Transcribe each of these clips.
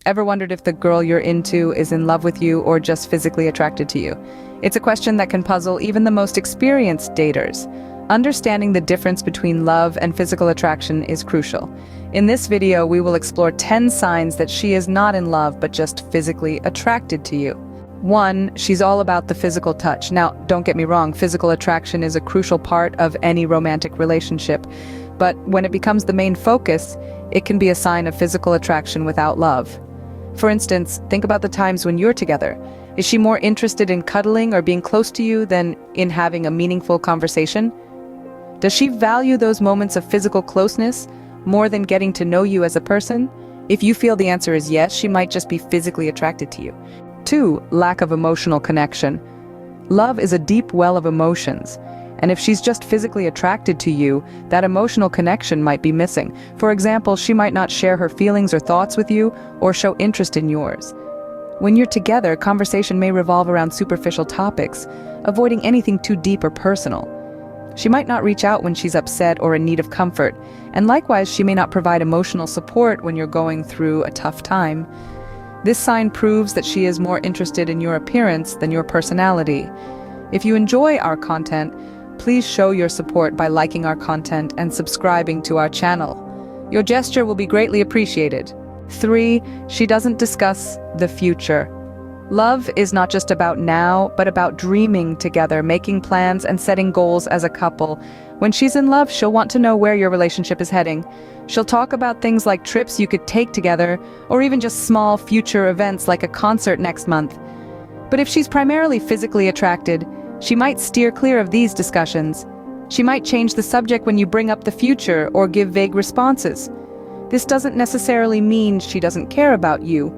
Ever wondered if the girl you're into is in love with you or just physically attracted to you? It's a question that can puzzle even the most experienced daters. Understanding the difference between love and physical attraction is crucial. In this video, we will explore 10 signs that she is not in love but just physically attracted to you. 1. She's all about the physical touch. Now, don't get me wrong, physical attraction is a crucial part of any romantic relationship. But when it becomes the main focus, it can be a sign of physical attraction without love. For instance, think about the times when you're together. Is she more interested in cuddling or being close to you than in having a meaningful conversation? Does she value those moments of physical closeness more than getting to know you as a person? If you feel the answer is yes, she might just be physically attracted to you. 2. Lack of emotional connection. Love is a deep well of emotions, and if she's just physically attracted to you, that emotional connection might be missing. For example, she might not share her feelings or thoughts with you, or show interest in yours. When you're together, conversation may revolve around superficial topics, avoiding anything too deep or personal. She might not reach out when she's upset or in need of comfort, and likewise, she may not provide emotional support when you're going through a tough time. This sign proves that she is more interested in your appearance than your personality. If you enjoy our content, please show your support by liking our content and subscribing to our channel. Your gesture will be greatly appreciated. 3. She doesn't discuss the future. Love is not just about now, but about dreaming together, making plans and setting goals as a couple. When she's in love, she'll want to know where your relationship is heading. She'll talk about things like trips you could take together, or even just small future events like a concert next month. But if she's primarily physically attracted, she might steer clear of these discussions. She might change the subject when you bring up the future or give vague responses. This doesn't necessarily mean she doesn't care about you,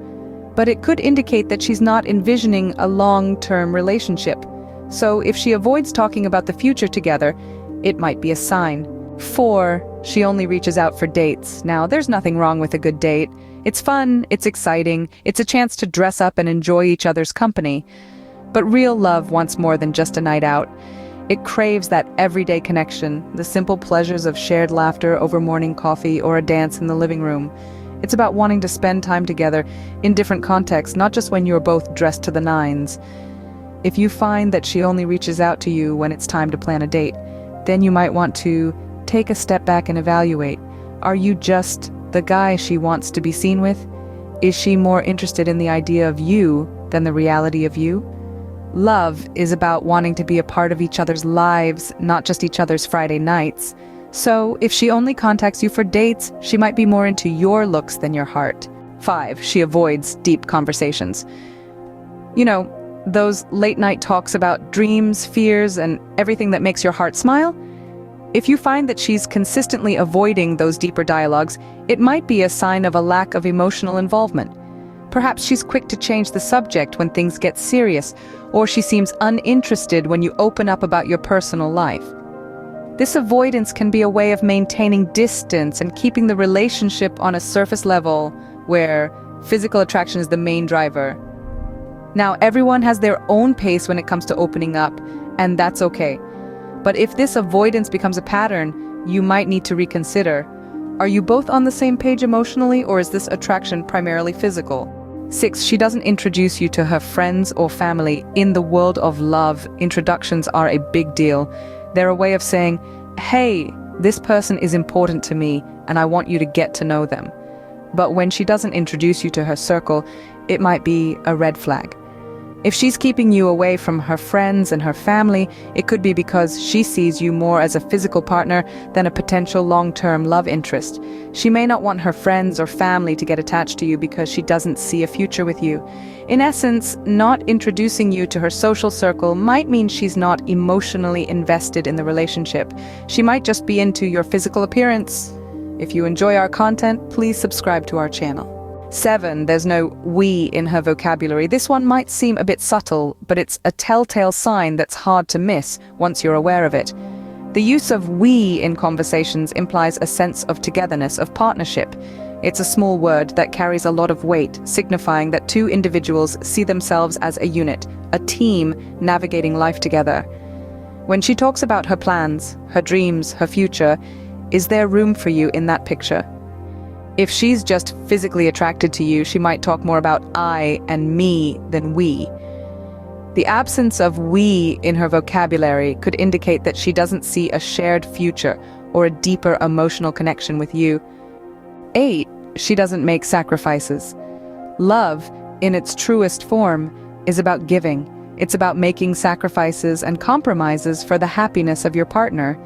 but it could indicate that she's not envisioning a long-term relationship. So if she avoids talking about the future together, it might be a sign. 4. She only reaches out for dates. Now, there's nothing wrong with a good date. It's fun, it's exciting, it's a chance to dress up and enjoy each other's company. But real love wants more than just a night out. It craves that everyday connection, the simple pleasures of shared laughter over morning coffee or a dance in the living room. It's about wanting to spend time together in different contexts, not just when you're both dressed to the nines. If you find that she only reaches out to you when it's time to plan a date, then you might want to take a step back and evaluate. Are you just the guy she wants to be seen with? Is she more interested in the idea of you than the reality of you? Love is about wanting to be a part of each other's lives, not just each other's Friday nights. So, if she only contacts you for dates, she might be more into your looks than your heart. 5. She avoids deep conversations. You know, those late-night talks about dreams, fears, and everything that makes your heart smile? If you find that she's consistently avoiding those deeper dialogues, it might be a sign of a lack of emotional involvement. Perhaps she's quick to change the subject when things get serious, or she seems uninterested when you open up about your personal life. This avoidance can be a way of maintaining distance and keeping the relationship on a surface level where physical attraction is the main driver. Now, everyone has their own pace when it comes to opening up, and that's okay. But if this avoidance becomes a pattern, you might need to reconsider. Are you both on the same page emotionally, or is this attraction primarily physical? 6. She doesn't introduce you to her friends or family. In the world of love, introductions are a big deal. They're a way of saying, hey, this person is important to me, and I want you to get to know them. But when she doesn't introduce you to her circle, it might be a red flag. If she's keeping you away from her friends and her family, it could be because she sees you more as a physical partner than a potential long-term love interest. She may not want her friends or family to get attached to you because she doesn't see a future with you. In essence, not introducing you to her social circle might mean she's not emotionally invested in the relationship. She might just be into your physical appearance. If you enjoy our content, please subscribe to our channel. 7. There's no we in her vocabulary. This one might seem a bit subtle, but it's a telltale sign that's hard to miss once you're aware of it. The use of we in conversations implies a sense of togetherness, of partnership. It's a small word that carries a lot of weight, signifying that two individuals see themselves as a unit, a team navigating life together. When she talks about her plans, her dreams, her future, is there room for you in that picture? If she's just physically attracted to you, she might talk more about I and me than we. The absence of we in her vocabulary could indicate that she doesn't see a shared future or a deeper emotional connection with you. 8. She doesn't make sacrifices. Love, in its truest form, is about giving. It's about making sacrifices and compromises for the happiness of your partner.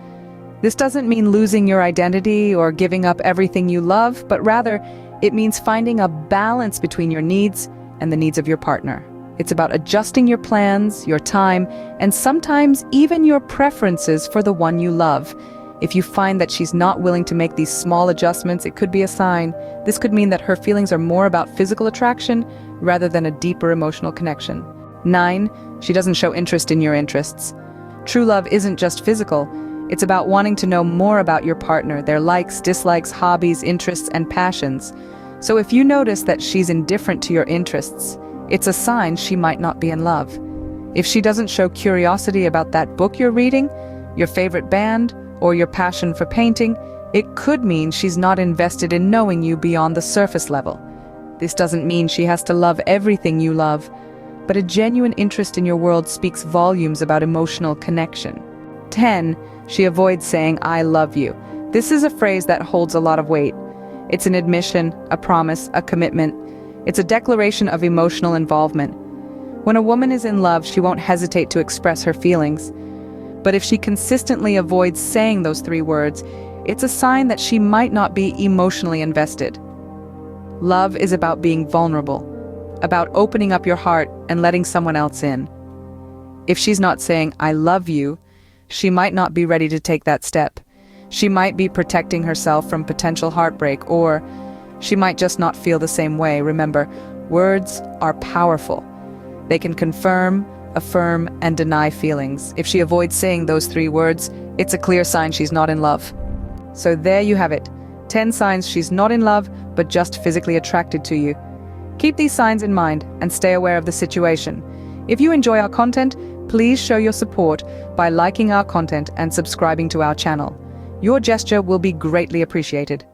This doesn't mean losing your identity or giving up everything you love, but rather, it means finding a balance between your needs and the needs of your partner. It's about adjusting your plans, your time, and sometimes even your preferences for the one you love. If you find that she's not willing to make these small adjustments, it could be a sign. This could mean that her feelings are more about physical attraction rather than a deeper emotional connection. 9. She doesn't show interest in your interests. True love isn't just physical. It's about wanting to know more about your partner, their likes, dislikes, hobbies, interests, and passions. So if you notice that she's indifferent to your interests, it's a sign she might not be in love. If she doesn't show curiosity about that book you're reading, your favorite band, or your passion for painting, it could mean she's not invested in knowing you beyond the surface level. This doesn't mean she has to love everything you love, but a genuine interest in your world speaks volumes about emotional connection. 10. She avoids saying, I love you. This is a phrase that holds a lot of weight. It's an admission, a promise, a commitment. It's a declaration of emotional involvement. When a woman is in love, she won't hesitate to express her feelings. But if she consistently avoids saying those 3 words, it's a sign that she might not be emotionally invested. Love is about being vulnerable, about opening up your heart and letting someone else in. If she's not saying, I love you, she might not be ready to take that step. She might be protecting herself from potential heartbreak, or she might just not feel the same way. Remember, words are powerful. They can confirm, affirm, and deny feelings. If she avoids saying those 3 words, it's a clear sign she's not in love. So there you have it. 10 signs she's not in love, but just physically attracted to you. Keep these signs in mind and stay aware of the situation. If you enjoy our content, please show your support by liking our content and subscribing to our channel. Your gesture will be greatly appreciated.